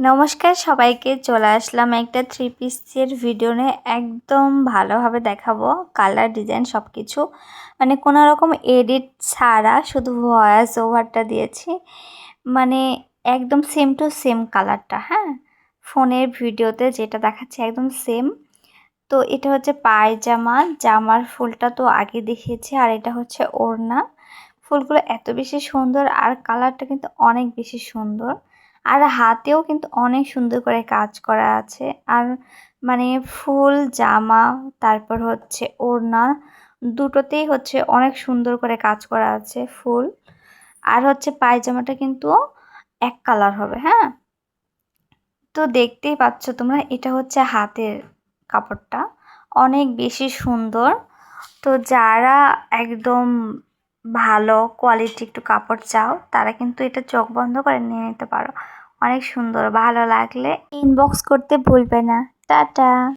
নমস্কার সবাইকে, চলে আসলাম একটা থ্রি পিসের ভিডিও নিয়ে। একদম ভালোভাবে দেখাবো, কালার ডিজাইন সব কিছু, মানে কোনো রকম এডিট ছাড়া শুধু ভয়েস ওভারটা দিয়েছি। মানে একদম সেম টু সেম কালারটা, হ্যাঁ, ফোনের ভিডিওতে যেটা দেখাচ্ছে একদম সেম। তো এটা হচ্ছে পায়জামা, জামার ফুলটা তো আগে দেখিয়েছি, আর এটা হচ্ছে ওড়না। ফুলগুলো এত বেশি সুন্দর, আর কালারটা কিন্তু অনেক বেশি সুন্দর, আর হাতেও কিন্তু অনেক সুন্দর করে কাজ করা আছে। আর মানে ফুল জামা, তারপর হচ্ছে ওড়না, দুটোতেই হচ্ছে অনেক সুন্দর করে কাজ করা আছে ফুল। আর হচ্ছে পায়জামাটা কিন্তু এক কালার হবে, হ্যাঁ। তো দেখতেই পাচ্ছ তোমরা, এটা হচ্ছে হাতের কাপড়টা, অনেক বেশি সুন্দর। তো যারা একদম ভালো কোয়ালিটি একটু কাপড় চাও, তারা কিন্তু এটা চোখ বন্ধ করে নিয়ে নিতে পারো। অনেক সুন্দর, ভালো লাগলে ইনবক্স করতে ভুলবে না। টাটা।